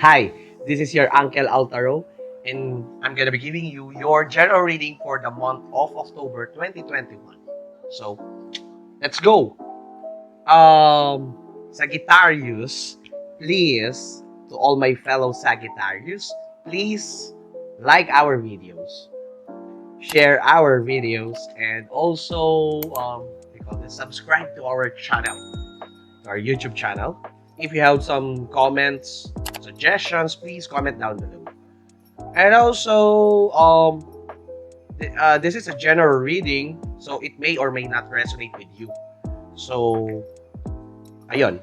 Hi, this is your Uncle Altaro, and I'm gonna be giving you your general reading for the month of October 2021. So, let's go. Sagittarius, please, to all my fellow Sagittarius, please like our videos, share our videos, and also subscribe to our channel, to our YouTube channel. If you have some comments, suggestions, please comment down below. And also, this is a general reading, so it may or may not resonate with you. So, ayun,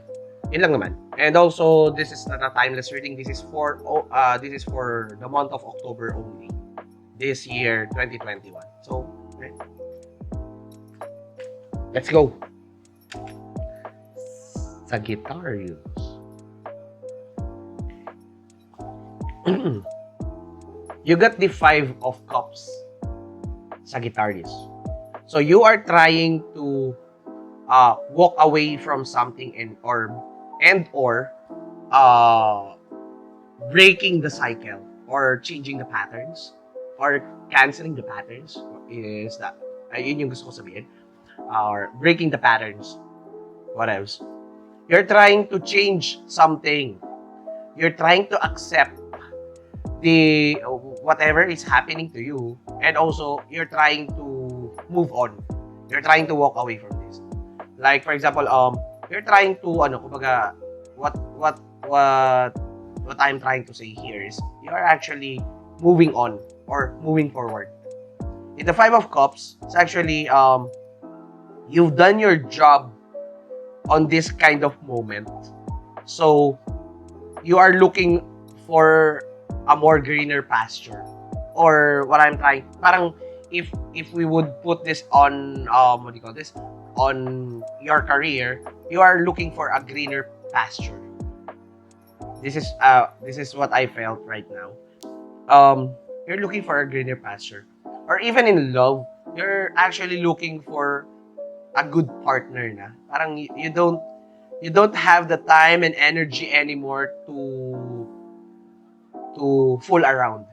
yun lang naman. And also, this is not a timeless reading. This is for the month of October only, this year 2021. So, okay. Let's go. Sagittarius. You got the 5 of Cups, Sagittarius. So you are trying to walk away from something or breaking the cycle or changing the patterns or canceling the patterns. Is that yun yung gusto ko sabihin? Or breaking the patterns. What else? You're trying to change something. You're trying to accept the whatever is happening to you, and also you're trying to move on. You're trying to walk away from this. Like for example, you're trying to kumbaga, what I'm trying to say here is you are actually moving on or moving forward. In the 5 of Cups, it's actually you've done your job on this kind of moment. So you are looking for a more greener pasture, or what I'm trying, parang if we would put this on what do you call this, on your career, you are looking for a greener pasture. This is what I felt right now. You're looking for a greener pasture, or even in love, you're actually looking for a good partner na. Parang you don't have the time and energy anymore to fool around.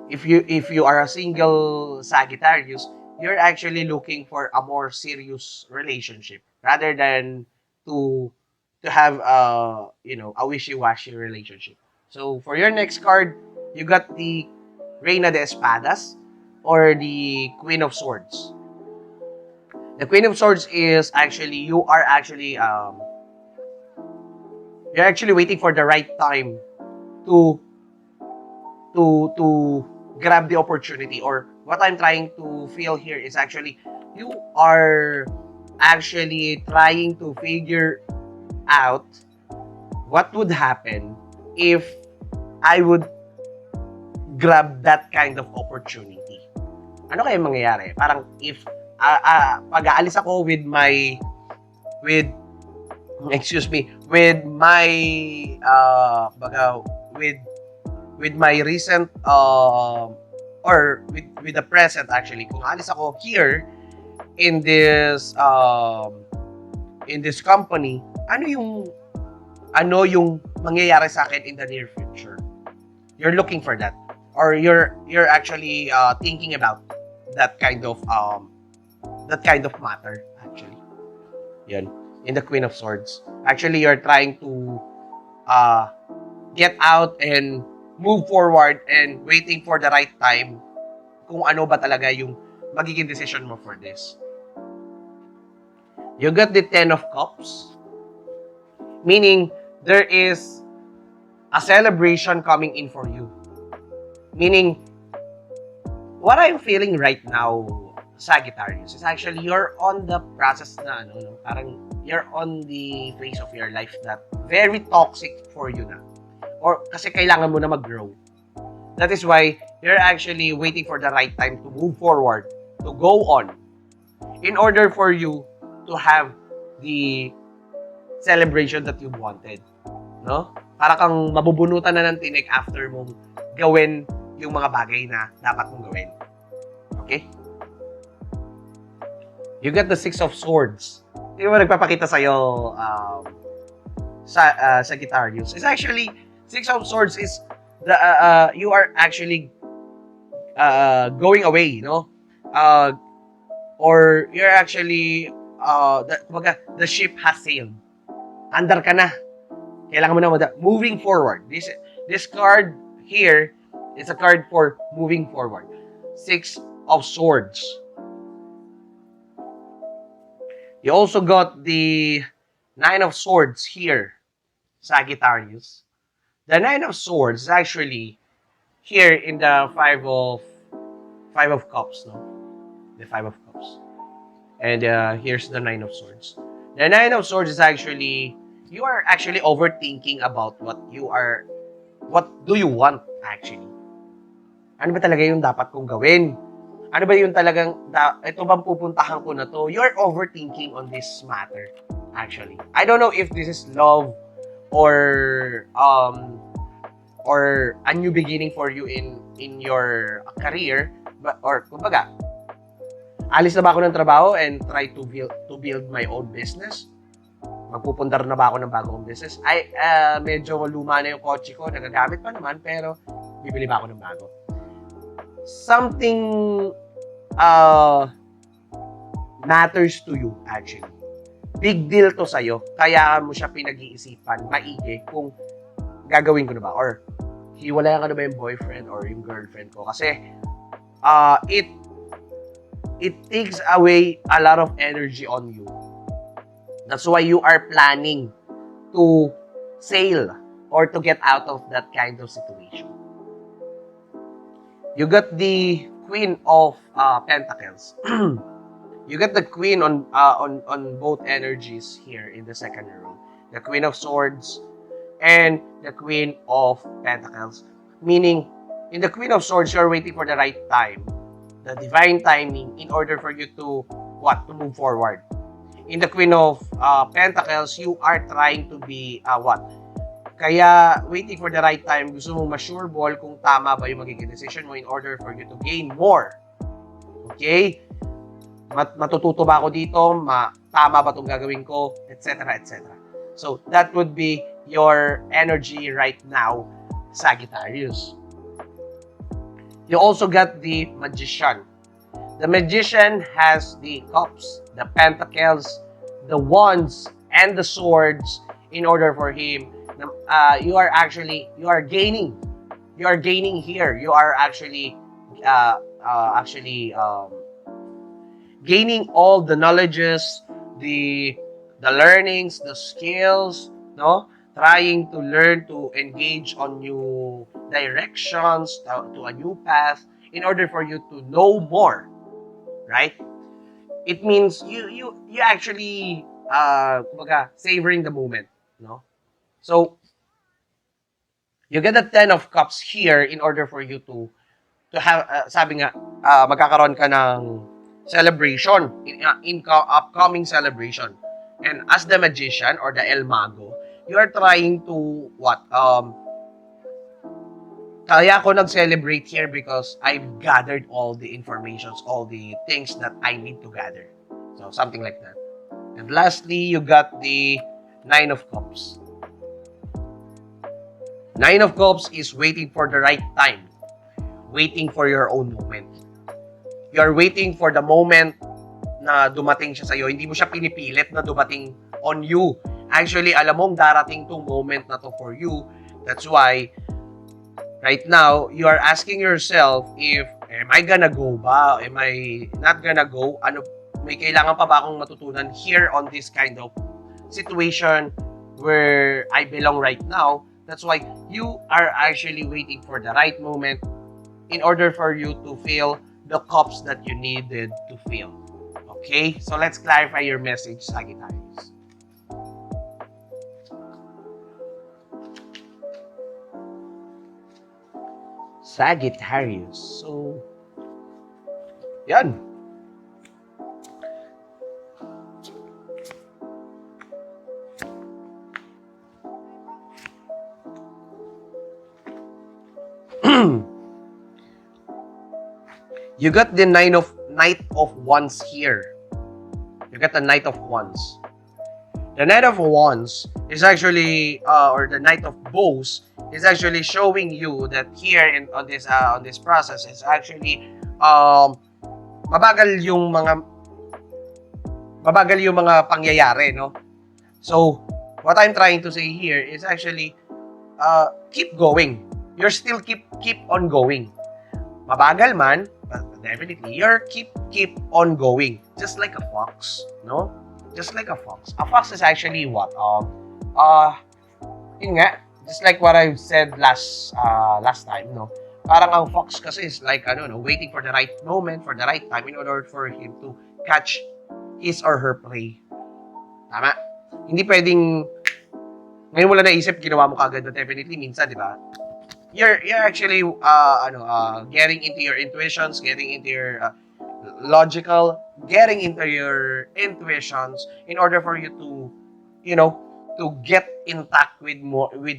If you are a single Sagittarius, you're actually looking for a more serious relationship rather than to have a wishy-washy relationship. So for your next card, you got the Reina de Espadas or the Queen of Swords. The Queen of Swords is actually you're actually waiting for the right time to grab the opportunity, or what I'm trying to feel here is actually you are actually trying to figure out what would happen if I would grab that kind of opportunity. Ano kaya mangyayari? Parang if pag-aalis ako with my with my recent or with the present, actually kung aalis ako here in this company, ano yung mangyayari sa akin in the near future. You're looking for that, or you're actually thinking about that kind of matter, actually. Yan. In the Queen of Swords, actually you're trying to get out and move forward and waiting for the right time kung ano ba talaga yung magiging decision mo for this. You got the 10 of Cups, meaning there is a celebration coming in for you. Meaning, what I'm feeling right now, Sagittarius, is actually you're on the process na parang you're on the phase of your life that very toxic for you na. Or kasi kailangan mo na mag-grow. That is why you're actually waiting for the right time to move forward, to go on, in order for you to have the celebration that you wanted. No? Para kang mabubunutan na ng tinik after mong gawin yung mga bagay na dapat mong gawin. Okay? You got the 6 of Swords. Hindi mo nagpapakita sa'yo Sagittarius. It's actually Six of Swords is the you are actually going away, no? Uh, or you're actually the ship has sailed. Andar ka na. Kailangan mo na moving forward. This card here is a card for moving forward. Six of Swords. You also got the Nine of Swords here, Sagittarius. The Nine of Swords is actually here in the Five of Cups, no? The Five of Cups. And here's the Nine of Swords. The Nine of Swords is actually, you are actually overthinking about what do you want actually? Ano ba talaga yung dapat kong gawin? Ano ba yung talagang, ito bang pupuntahan ko na to? You're overthinking on this matter, actually. I don't know if this is love or a new beginning for you in your career, but or kumbaga, alis na ba ako ng trabaho and try to build my own business? Magpupundar na ba ako ng bagong business? Ay, medyo luma na yung kotse ko, nagagamit pa naman, pero bibili ba ako ng bago? Something matters to you, actually. Big deal to sa'yo, kaya mo siya pinag-iisipan, maigi, kung gagawin ko na ba? Or, hiwalayan ka na ba yung boyfriend or yung girlfriend ko? Kasi, it takes away a lot of energy on you. That's why you are planning to sail or to get out of that kind of situation. You got the Queen of Pentacles. You got the Queen on both energies here in the second row. The Queen of Swords and the Queen of Pentacles. Meaning, in the Queen of Swords, you're waiting for the right time, the divine timing, in order for you to to move forward. In the Queen of Pentacles, you are trying to be Kaya, waiting for the right time, gusto mong ma-sure ball kung tama ba yung magiging decision mo in order for you to gain more. Okay? Matututo ba ako dito? Tama ba itong gagawin ko? Etc. etc. So, that would be your energy right now, Sagittarius. You also got the Magician. The Magician has the Cups, the Pentacles, the Wands, and the Swords in order for him. You are gaining. You are gaining here. You are actually gaining all the knowledges, the learnings, the skills, no? Trying to learn to engage on new directions, to a new path, in order for you to know more, right? It means you actually savoring the moment, no? So you get the Ten of Cups here in order for you to have sabi nga magkakaroon ka ng celebration in upcoming celebration. And as the Magician or the El Mago, you are trying to kaya ako nag-celebrate here because I've gathered all the informations, all the things that I need to gather. So, something like that. And lastly, you got the Nine of Cups. Nine of Cups is waiting for the right time. Waiting for your own moment. You are waiting for the moment na dumating siya sa'yo. Hindi mo siya pinipilit na dumating on you. Actually, alam mong darating tong moment na to for you. That's why, right now, you are asking yourself if, am I gonna go ba? Am I not gonna go? May kailangan pa ba akong matutunan here on this kind of situation where I belong right now? That's why you are actually waiting for the right moment in order for you to fill the cups that you needed to fill. Okay? So let's clarify your message, Sagittarius. Sagittarius. So, yan. You got the Knight of Wands here. You got the Knight of Wands. The Knight of Wands is actually, or the Knight of Bows is actually showing you that here on this process is actually mabagal yung mga pangyayari, no? So, what I'm trying to say here is actually keep going. You're still keep on going. Mabagal man, but definitely you're keep on going, just like a fox, no? Just like a fox. A fox is actually what? Yun nga, just like what I said last time, no? Parang ang fox kasi is like, waiting for the right moment, for the right time in order for him to catch his or her prey. Tama? Hindi pwedeng, ngayon mo lang naisip, ginawa mo kagad, but definitely, minsan, di ba? You're actually, getting into your intuitions, getting into your logical, getting into your intuitions in order for you to, to get intact with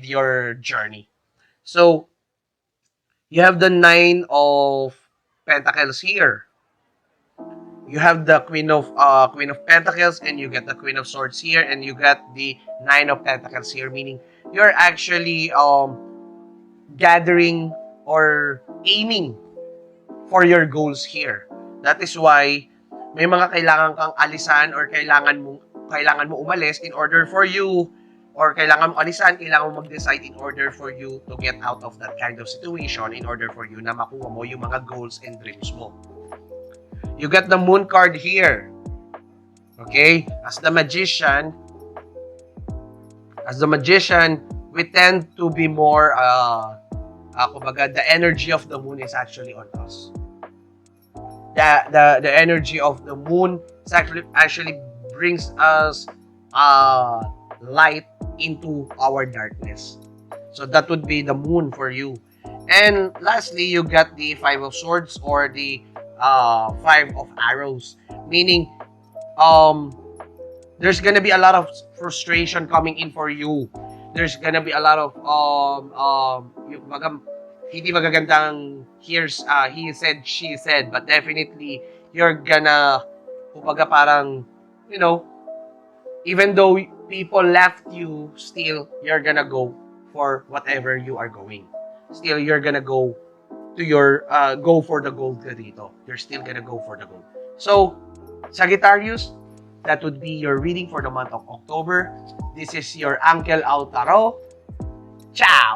your journey. So, you have the Nine of Pentacles here. You have the Queen of Pentacles, and you get the Queen of Swords here, and you get the Nine of Pentacles here, meaning you're actually gathering or aiming for your goals here. That is why may mga kailangan kang alisan or kailangan mo umalis in order for you, or kailangan mo alisan, kailangan mo mag-decide in order for you to get out of that kind of situation, in order for you na makuha mo yung mga goals and dreams mo. You got the Moon card here. Okay? As the magician, we tend to be more, kumbaga, the energy of the moon is actually on us. The energy of the moon is actually brings us light into our darkness. So that would be the moon for you. And lastly, you got the Five of Swords, or the Five of Arrows, meaning there's gonna be a lot of frustration coming in for you. There's gonna be a lot of hindi magagandang he said, she said, but definitely you're gonna, kumbaga, parang, even though people left you, still you're gonna go for whatever you are going. Still you're gonna go to your go for the gold ka dito. You're still gonna go for the gold. So, Sagittarius, that would be your reading for the month of October. This is your Uncle Altaro. Ciao!